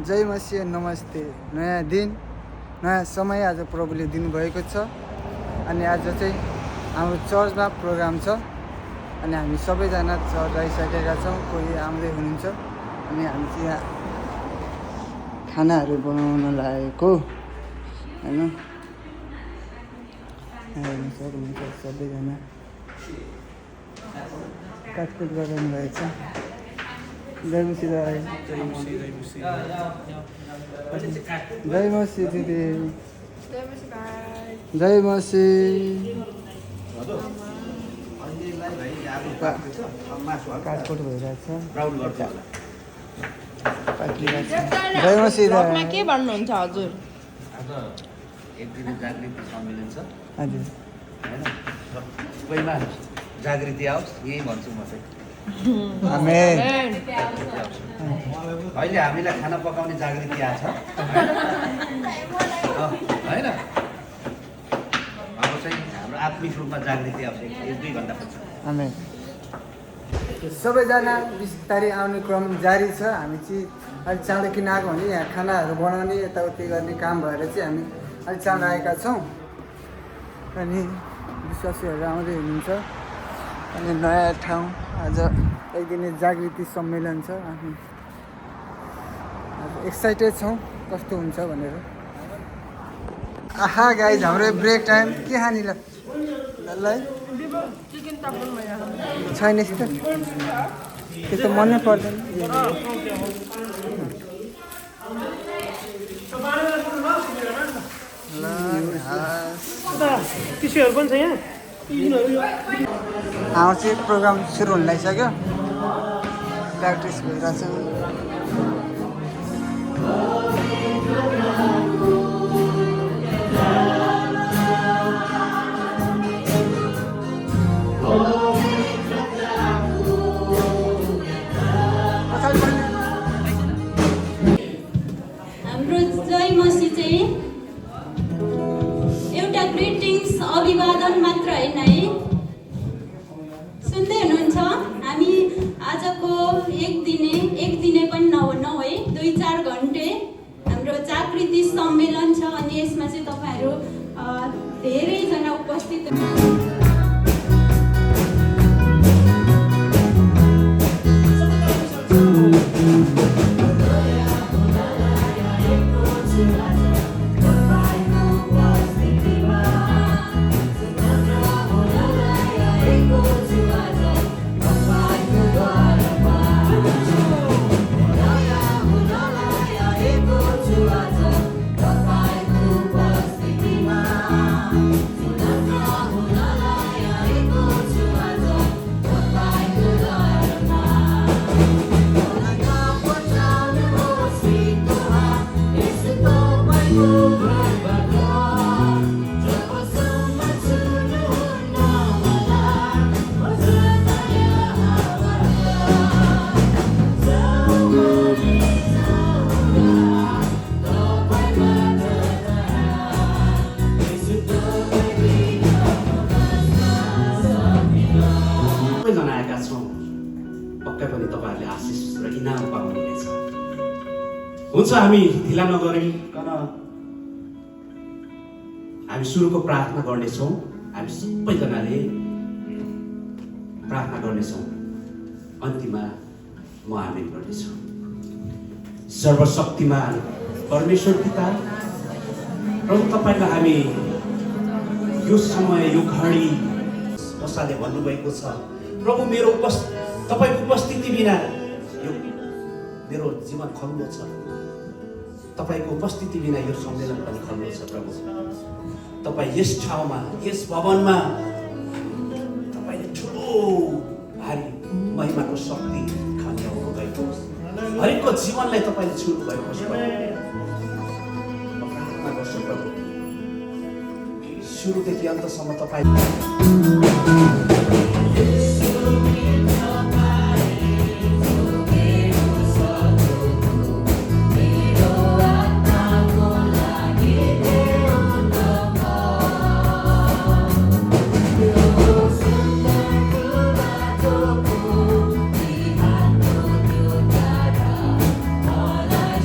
जय मसिह नमस्ते। नयाँ दिन नयाँ समय आज प्रभुले दिनुभएको छ अनि आज चाहिँ हाम्रो चर्चमा प्रोग्राम छ अनि हामी सबैजना चर्च आइसकेका छौँ। कोही आउँदै हुनुहुन्छ अनि हामी चाहिँ यहाँ खानाहरू बनाउन लागेको होइन। हेर्न सक्नुहुन्छ सबैजना काटकुट गरिरहनु भएको छ। जय मसी दाइ, जय मसी दिदी, जय मसी। काटकुट भइरहेछ, जय मसी दाइ। के भन्नुहुन्छ हजुर? एक दिन जागृति सम्मेलन छ हजुर हैन, सबैमा जागृति आओस् यही भन्छु म चाहिँ। आमेन। अहिले हामीलाई खाना पकाउने जागृति आछ हैन, अब चाहिँ हाम्रो आत्मिक रूपमा जागृति आउँछ 1-2 घन्टा पछि। आमेन। सबैजना बिस्तारै आउने क्रम जारी छ। हामी चाहिँ अलिक चाँडो किन आएको भने यहाँ खानाहरू बनाउने यताउति गर्ने काम भएर चाहिँ हामी अलिक चाँडो आएका छौँ अनि विश्वासीहरू आउँदै हुनुहुन्छ अनि नयाँ ठाउँ आज एक दिने जागृति सम्मेलन छ। अनि एक्साइटेड छौँ कस्तो हुन्छ भनेर। आहा गाइज हाम्रो ब्रेक टाइम के खाने ल छैन यस्तो त्यो त मनै पर्दैन। टिस्युहरू पनि छ यहाँ। हाम्रो चाहिँ प्रोग्राम सुरु हुन लागिसक्यो, प्र्याक्टिस भइरहेछ। हाम्रो जय मसी चाहिँ एउटा ग्रिटिङ्स अभिवादन मात्र होइन है। सुन्दै हुनुहुन्छ? हामी आजको एक दिने पनि नौ है 2-4 घन्टे हाम्रो जागृति सम्मेलन छ अनि यसमा चाहिँ तपाईँहरू धेरैजना उपस्थित जनाएका छौँ। पक्कै पनि तपाईँहरूले आशिष र इनाम पाउनुहुनेछ। हुन्छ, हामी ढिला नगरिकन हामी सुरुको प्रार्थना गर्नेछौँ। हामी सबैजनाले प्रार्थना गर्नेछौँ। अन्तिममा म आमेन गर्नेछु। सर्वशक्तिमान परमेश्वर पिता, प्रभु तपाईँलाई हामी यो समय यो घडी मसाले भन्नुभएको छ प्रभु मेरो तपाईँको उपस्थिति बिना यो मेरो जीवन खल्लो छ। तपाईँको उपस्थिति बिना यो सम्मेलन पनि खल्लो छ। प्रभु तपाईँ यस ठाउँमा यस भवनमा तपाईँले ठुलो भारी महिमाको शक्ति खानु भएको होस्। हरेकको जीवनलाई तपाईँले छुनु भएको होस्। म प्रार्थना गर्छु प्रभु सुरुदेखि अन्तसम्म तपाईँ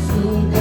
सुन्दर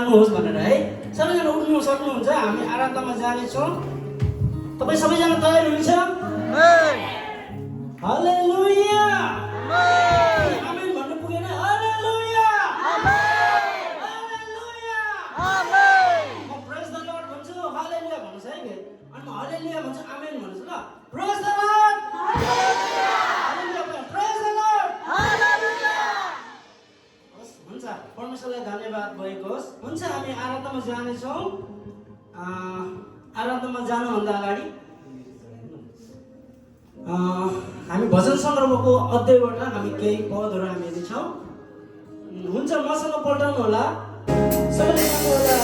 जानुहोस् भनेर है। सबैजना उठ्नु सक्नुहुन्छ, हामी आराधनामा जानेछौँ। तपाईँ सबैजना तयार हुनुहुन्छ? हालेलुया, आमेन भन्नु पुगेन? हालेलुया, हालेलुया, म प्रेज द लर्ड भन्छु, हालेलुया भन्नुहोस् है कि, अनि म हालेलुया भन्छु, आमेन भन्नुहोस् ल। Praise the Lord, hallelujah, praise the Lord, होस्, हुन्छ। परमेश्वरलाई धन्यवाद भएको होस्। हुन्छ, हामी आराधनामा जानेछौँ। आराधनामा जानुभन्दा अगाडि हामी भजन सङ्ग्रहको अध्यायबाट हामी केही पदहरू हामी हेर्छौँ। हुन्छ, मसँग पल्टाउनु होला, सबैले गाउनु होला।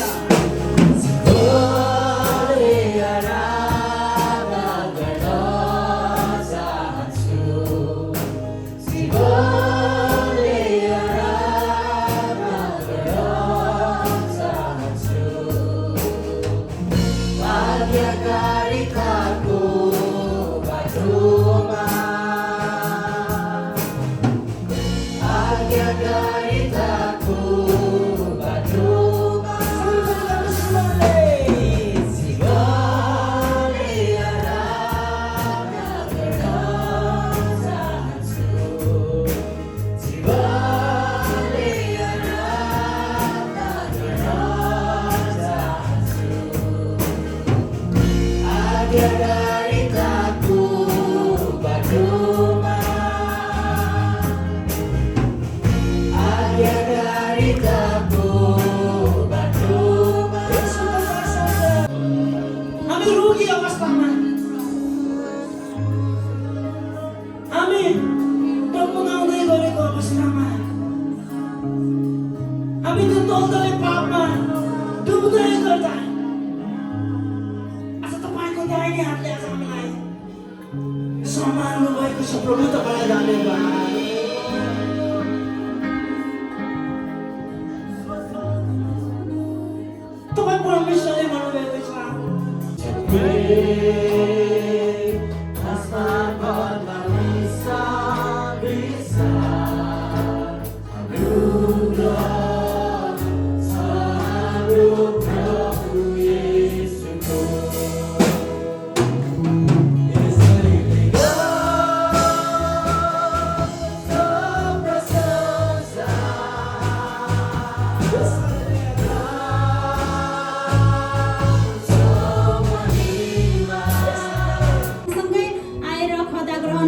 प्रभु तपाईँलाई धन्यवाद। तपाईँ परमेश्वरले भन्नुभएको छ,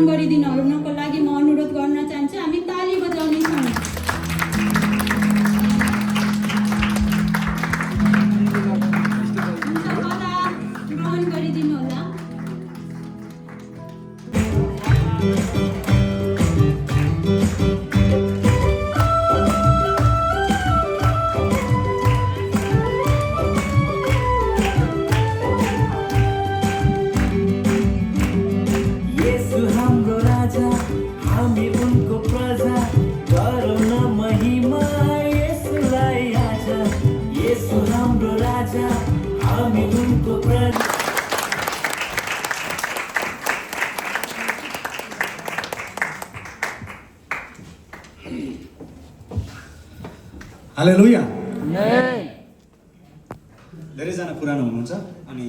गरिदिनुको लागि म अनुरोध गर्न चाहन्छु। हामी ताली बजाउनेछौँ। खदा ग्रहण गरिदिनु होला। हालेलुया। धेरैजना पुरानो हुनुहुन्छ अनि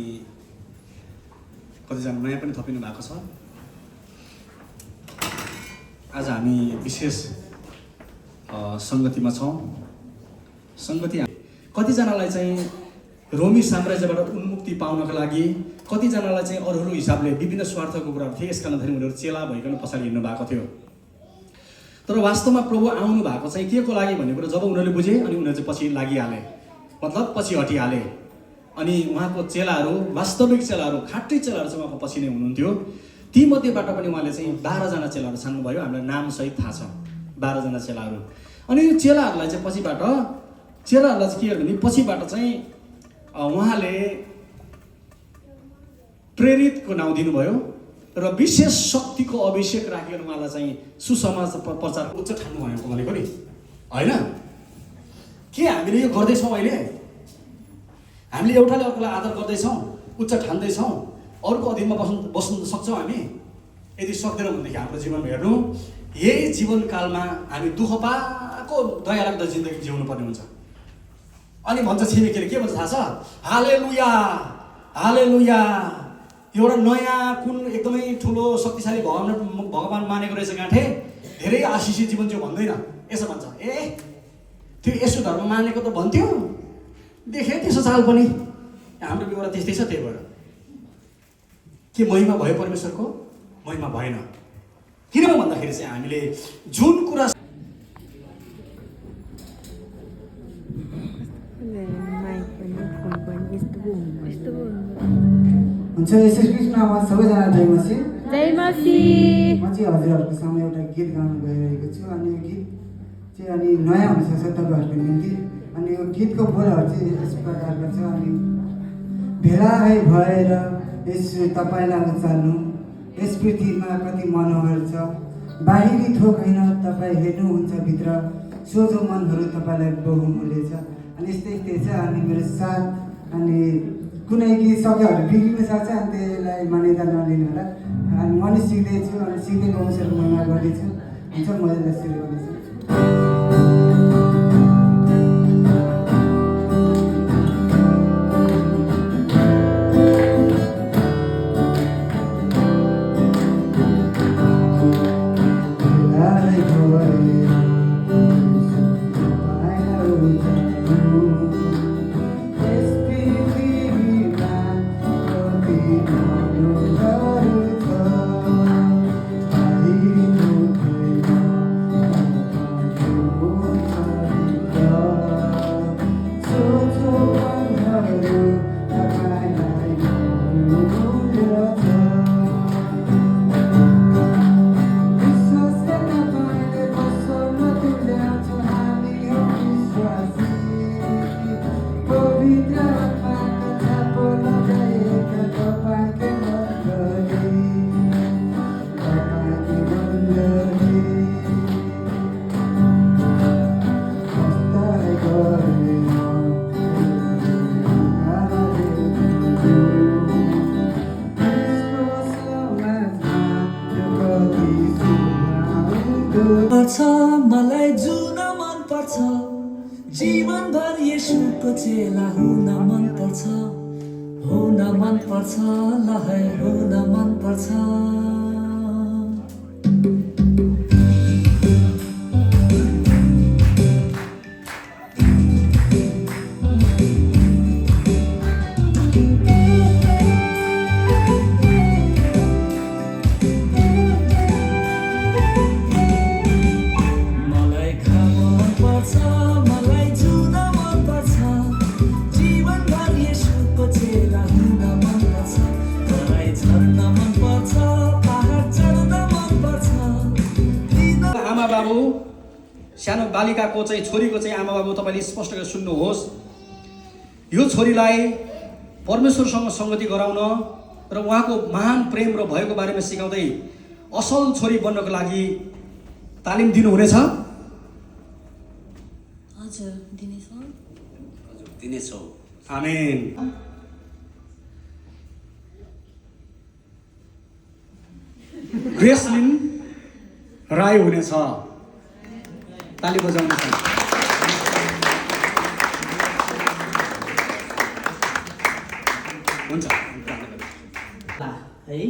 कतिजना नयाँ पनि थपिनु भएको छ। आज हामी विशेष सङ्गतिमा छौँ। सङ्गति कतिजनालाई चाहिँ रोमी साम्राज्यबाट उन्मुक्ति पाउनको लागि, कतिजनालाई चाहिँ अरू हिसाबले विभिन्न स्वार्थको कुराहरू थिए, यस कारणखेरि उनीहरू चेला भइकन पछाडि हिँड्नु भएको थियो। तर वास्तवमा प्रभु आउनु भएको चाहिँ के को लागि भन्ने कुरा जब उनीहरूले बुझे अनि उनीहरू चाहिँ पछि लागिहाले, मतलब पछि हटिहाले। अनि उहाँको चेलाहरू, वास्तविक चेलाहरू, खाँटी चेलाहरू चाहिँ उहाँको पछि नै हुनुहुन्थ्यो। तीमध्येबाट पनि उहाँले चाहिँ 12जना चेलाहरू छान्नुभयो। हामीलाई नामसहित थाहा छ 12जना चेलाहरू। अनि यो चेलाहरूलाई चाहिँ पछिबाट चेलाहरूलाई चाहिँ के गर्यो भने पछिबाट चाहिँ उहाँले प्रेरितको नाउँ दिनुभयो र विशेष शक्तिको अभिषेक राखिकन उहाँलाई चाहिँ सुसमाचार प्रचार उच्च ठान्नु भएको भनेको नि होइन। के हामीले यो गर्दैछौँ अहिले? हामीले एउटाले अर्कोलाई आदर गर्दैछौँ, उच्च ठान्दैछौँ, अरूको अधीनमा बस्न सक्छौँ हामी? यदि सक्दैनौँ भनेदेखि हाम्रो जीवन हेर्नु, यही जीवनकालमा हामी दुःख पाएको दया लाग्दो जिन्दगी जिउनु पर्ने हुन्छ। अनि भन्छ छिमेकीले के भन्छ थाहा छ? हालेलुया हालेलुया, एउटा नयाँ कुन एकदमै ठुलो शक्तिशाली भगवान मानेको रहेछ गाँठे, धेरै आशिषित जीवन थियो भन्दैन, यसो भन्छ। ए त्यो यसो धर्म मानेको त भन्थ्यो, देखेँ त्यसो चाल पनि। हाम्रो व्यवहार त्यस्तै छ। त्यही भएर के महिमा भयो परमेश्वरको? महिमा भएन। किन भन्दाखेरि चाहिँ हामीले जुन कुरा हुन्छ। यसै कृष्णमा सबैजना जय मसीह। जय मसीह। म चाहिँ हजुरहरूको सामु एउटा गीत गाउन गइरहेको छु। अनि यो गीत चाहिँ अनि नयाँ हुनसक्छ तपाईँहरूको निम्ति। अनि यो गीतको बोलहरू चाहिँ यस प्रकारको छ। अनि भेला है भएर यसो तपाईँलाई उचाल्नु, यस पृथ्वीमा कति मनोहर छ। बाहिरी थोक होइन, तपाईँ हेर्नुहुन्छ भित्र, सोझो मनहरू तपाईँलाई बहुमूल्य छ। अनि यस्तै यस्तै छ। अनि मेरो साथ अनि कुनै गीत शब्दहरू बिग्रिन सक्छ, अनि त्यसलाई मान्यता नलिनु होला। अनि म नि सिक्दैछु, अनि सिक्दै परमेश्वरको महिमा गर्दैछु। हुन्छ, म यसलाई सुरु गर्दैछु। मलाई जुन मन पर्छ, जीवनभर येशूको चेला हुन मन पर्छ, हुन मन पर्छ, ल है हुन मन पर्छ। सानो बालिकाको चाहिँ छोरीको चाहिँ आमा बाबु तपाईँले स्पष्ट गरेर सुन्नुहोस्। यो छोरीलाई परमेश्वरसँग सङ्गति गराउन र उहाँको महान प्रेम र भएको बारेमा सिकाउँदै असल छोरी बन्नको लागि तालिम दिनुहुनेछ। हजुर दिनेछौँ। हजुर दिनेछौँ। आमेन। ग्रेसलिन राई हुनेछ। ताली बजाउनुहोस्। हुन्छ है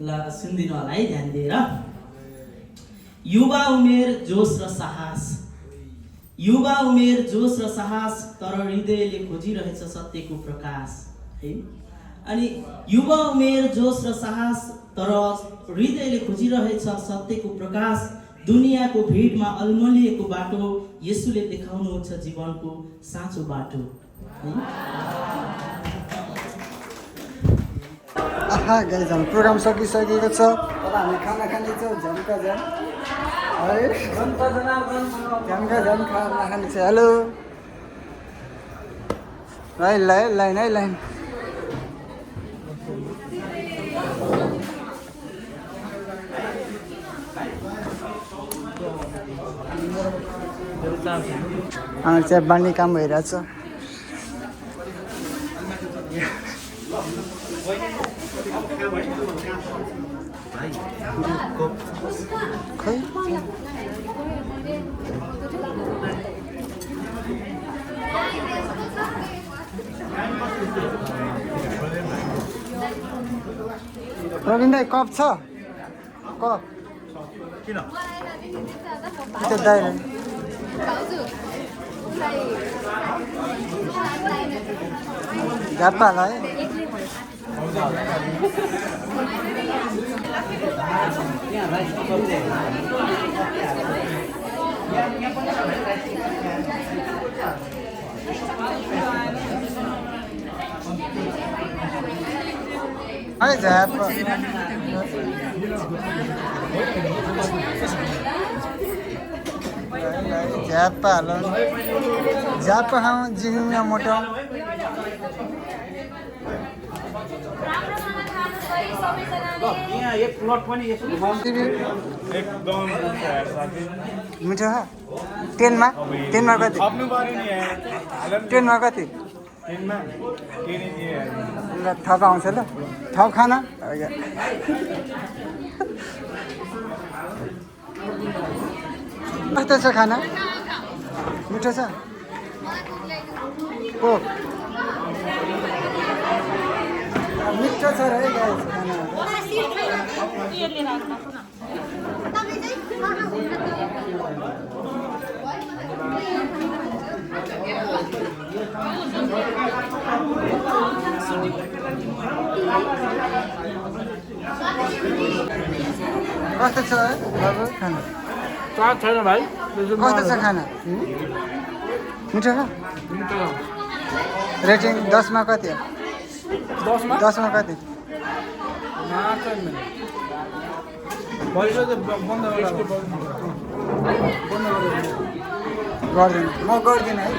ल सुनिदिनु होला है ध्यान दिएर। युवा उमेर जोस र साहस, युवा उमेर जोस र साहस, तर हृदयले खोजिरहेछ सत्यको प्रकाश है। अनि युवा उमेर जोस र साहस, तर हृदयले खोजिरहेछ सत्यको प्रकाश। दुनियाँको भिडमा अल्मलिएको बाटो येशूले देखाउनुहुन्छ जीवनको साँचो बाटो। आहा गाइस, हाम्रो प्रोग्राम सकिसकेको छ। अब हामी खाना खानेछौँ। झम्का झ्याम है, झम्का झ्याम खाना खाने छ। हेलो लाइन लाइन लाइन है लाइन। चिया बाँड्ने काम भइरहेछ। खै प्रवीण दाई कप छ कप किन त्यो दाइ झापालाई है झापा झापा झापा खाउँ जिउमा मोटाउँ यहाँ एक प्लट पनि यसो एकदम मिठो छ टेनमा कति टेनमा कति ल थप आउँछ ल थप खाना कस्तो छ खाना मिठो छ को मिठो छ र है खाना कस्तो छ बाबु खाना छैन भाइ कस्तो छ खाना मिठो छ रेटिङ 10 मा कति हो 10 मा कति गर्दिनँ म गर्दिनँ है